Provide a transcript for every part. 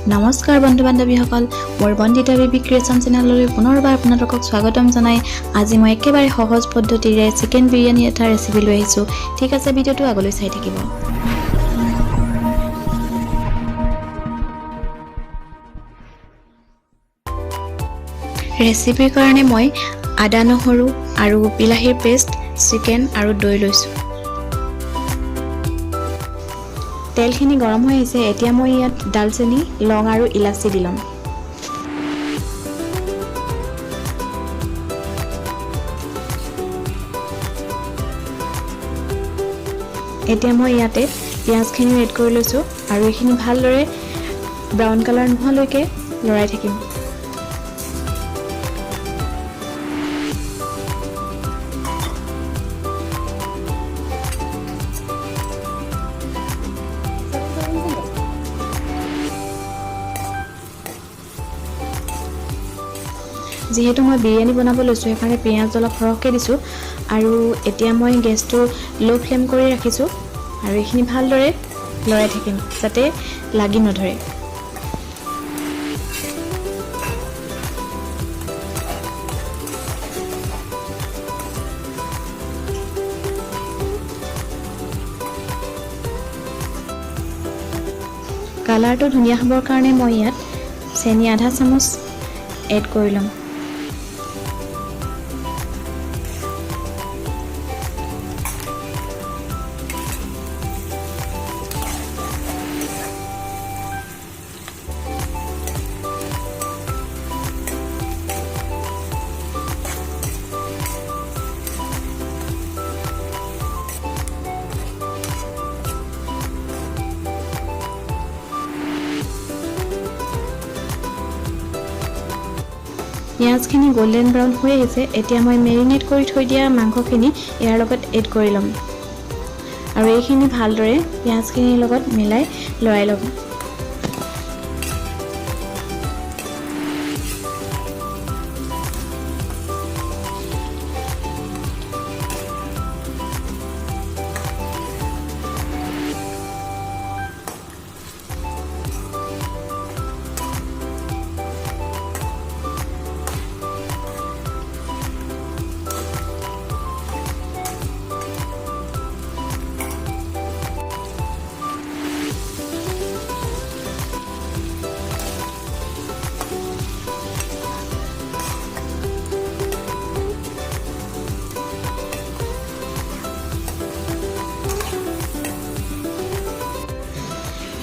নমস্কাৰ বন্ধু বান্ধৱীসকল মোৰ বন্দিতা বেবী ক্ৰিয়েশ্যন চেনেললৈ পুনৰবাৰ আপোনালোকক স্বাগতম জনাই আজি মই একেবাৰে সহজ পদ্ধতিৰে চিকেন বিৰিয়ানী এটা ৰেচিপি লৈ আহিছো ঠিক আছে ভিডিঅ'টো আগলৈ চাই থাকিব ৰেচিপিৰ কাৰণে মই আদা নহৰু আৰু বিলাহীৰ পেষ্ট চিকেন আৰু দৈ লৈছো তেলখিনি গৰম হৈ আহিছে এতিয়া মই ইয়াত দালচেনি লং আৰু ইলাচি দিলাম এতিয়া মই ইয়াতে পিয়াজখিনি এড কৰি লৈছো আৰু এইখিনি ভালদৰে ব্ৰাউন কালাৰ নোহোৱালৈকে লৰাই থাকিম যেহেতু মই বিৰিয়ানী বনাব লৈছো সেইকাৰণে পিয়াজ অলপ সৰহকৈ দিছো আৰু এতিয়া মই গেছটো লো ফ্লেম কৰি ৰাখিছো আৰু এইখিনি ভালদৰে লৰাই থাকিম যাতে লাগি নধৰে কালাৰটো ধুনীয়া হ'বৰ কাৰণে মই ইয়াত চেনি আধা চামুচ এড কৰি লম পিয়াজখিনি গোল্ডেন ব্ৰাউন হৈ আহিছে এতিয়া মই মেৰিনেট কৰি থৈ দিয়া মাংসখিনি ইয়াৰ লগত এড কৰি ল'ম আৰু এইখিনি ভালদৰে পিয়াজখিনিৰ লগত মিলাই লৰাই ল'ম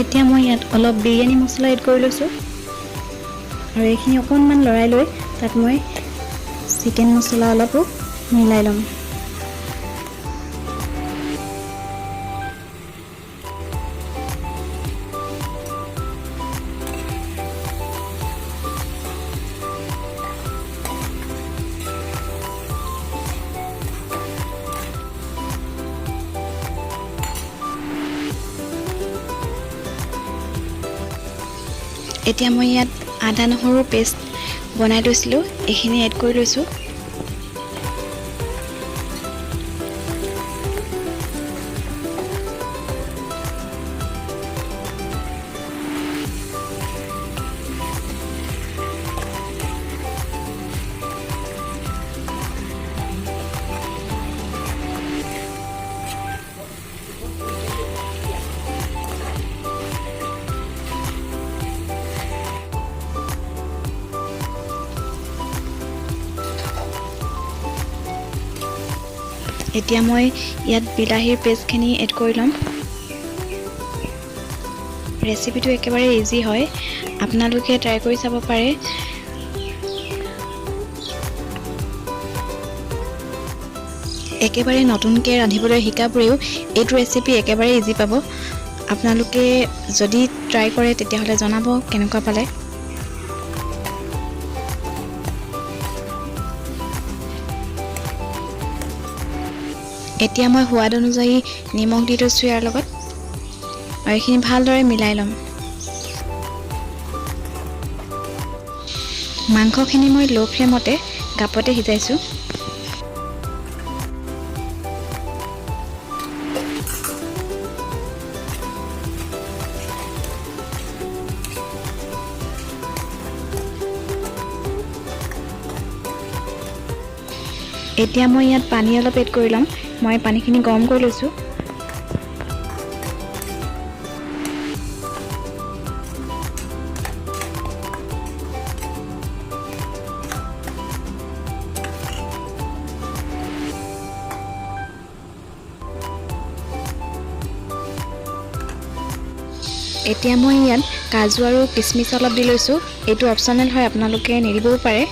এতিয়া মই ইয়াত অলপ বিৰিয়ানী মছলা এড কৰি লৈছো আৰু এইখিনি অকণমান লৰাই লৈ তাত মই চিকেন মছলা অলপো মিলাই ল'ম এতিয়া মই ইয়াত আদা নহৰুৰ পেষ্ট বনাই লৈছিলোঁ এইখিনি এড কৰি লৈছোঁ এতিয়া মই ইয়াত বিলাহীৰ পেষ্টখিনি এড কৰি ল'ম ৰেচিপিটো একেবাৰে ইজি হয় আপোনালোকে ট্ৰাই কৰি চাব পাৰে একেবাৰে নতুনকৈ ৰান্ধিবলৈ শিকাবোৰেও এইটো ৰেচিপি একেবাৰে ইজি পাব আপোনালোকে যদি ট্ৰাই কৰে তেতিয়াহ'লে জনাব কেনেকুৱা পালে এতিয়া মই সোৱাদ অনুযায়ী নিমখ দি দিছোঁ ইয়াৰ লগত আৰু এইখিনি ভালদৰে মিলাই ল'ম মাংসখিনি মই লো ফ্লেমতে গাপতে সিজাইছোঁ এতিয়া মই ইয়াত পানী অলপ এড কৰি ল'ম। মই পানীখিনি গৰম কৰি লৈছোঁ। এতিয়া মই ইয়াত কাজু আৰু কিচমিচ অলপ দি লৈছোঁ। এইটো অপশ্যনেল হয়, আপোনালোকে নিদিবও পাৰে।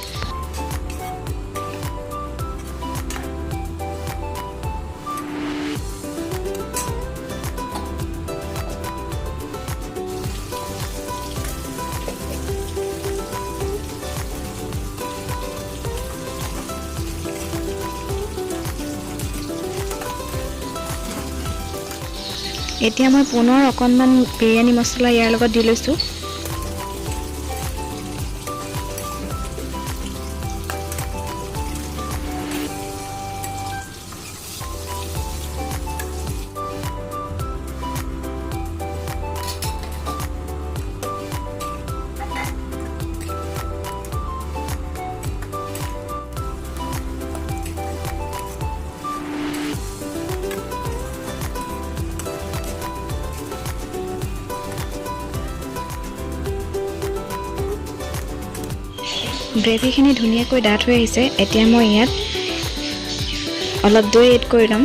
এতিয়া মই পুনৰ অকণমান বিৰিয়ানী মছলা ইয়াৰ লগত দি লৈছোঁ। গ্ৰেভিখিনি ধুনীয়াকৈ ডাঠ হৈ আহিছে। এতিয়া মই ইয়াত অলপ দৈ এড কৰি ল'ম।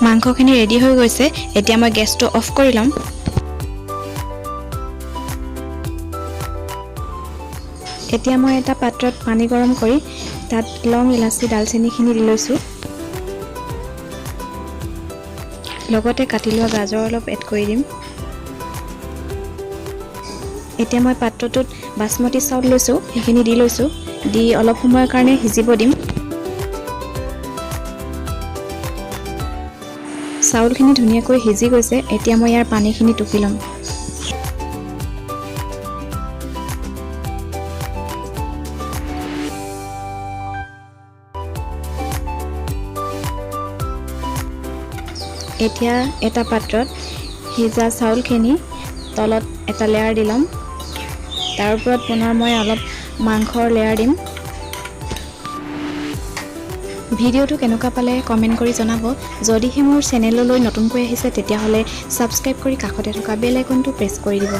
মাংসখিনি ৰেডি হৈ গৈছে। এতিয়া মই গেছটো অফ কৰি ল'ম। এতিয়া মই এটা পাত্ৰত পানী গৰম কৰি তাত লং, ইলাচি, ডালচেনিখিনি দি লৈছোঁ। লগতে কাটি লোৱা গাজৰ অলপ এড কৰি দিম। এতিয়া মই পাত্ৰটোত বাসমতি চাউল লৈছোঁ, সেইখিনি দি লৈছোঁ। দি অলপ সময়ৰ কাৰণে সিজিব দিম। চাউলখিনি ধুনীয়াকৈ সিজি গৈছে। এতিয়া মই ইয়াৰ পানীখিনি টুকি ল'ম। এতিয়া এটা পাত্ৰত সিজা চাউলখিনি তলত এটা লেয়াৰ দি ল'ম। তাৰ ওপৰত পুনৰ মই অলপ মাংসৰ লেয়াৰ দিম। ভিডিঅ'টো কেনেকুৱা পালে কমেণ্ট কৰি জনাব। যদিহে মোৰ চেনেললৈ নতুনকৈ আহিছে তেতিয়াহ'লে ছাবস্ক্ৰাইব কৰি কাষতে থকা বেল আইকনটো প্ৰেছ কৰি দিব।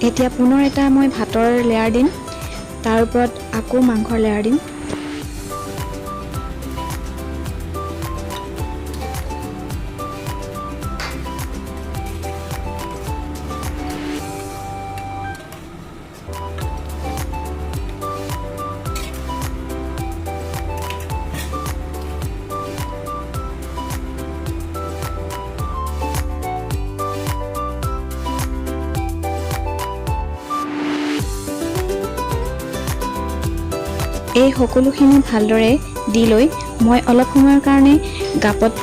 এতিয়া পুনৰ এটা মই ভাতৰ লেয়াৰ দিম। তাৰ ওপৰত আকৌ মাংসৰ লেয়াৰ দিম। এই সকলোখিনি ভালদৰে দি লৈ মই অলপ সময়ৰ কাৰণে গাপত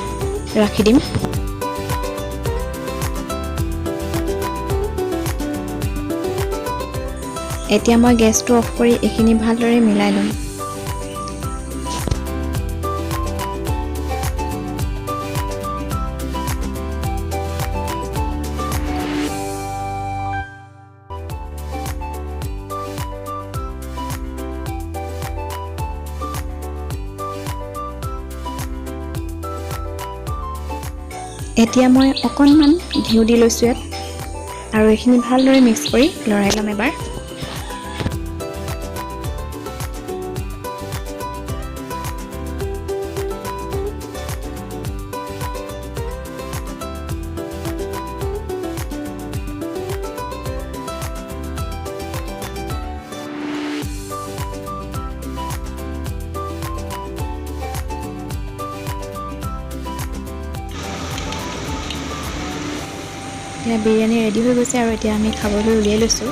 ৰাখি দিম। এতিয়া মই গেছটো অফ কৰি এইখিনি ভালদৰে মিলাই ল'ম। এতিয়া মই অকণমান ঘিউ দি লৈছোঁ ইয়াত আৰু এইখিনি ভালদৰে মিক্স কৰি লৰাই ল'ম এবাৰ। এতিয়া বিৰিয়ানী ৰেডি হৈ গৈছে আৰু এতিয়া আমি খাবলৈ উলিয়াই লৈছোঁ।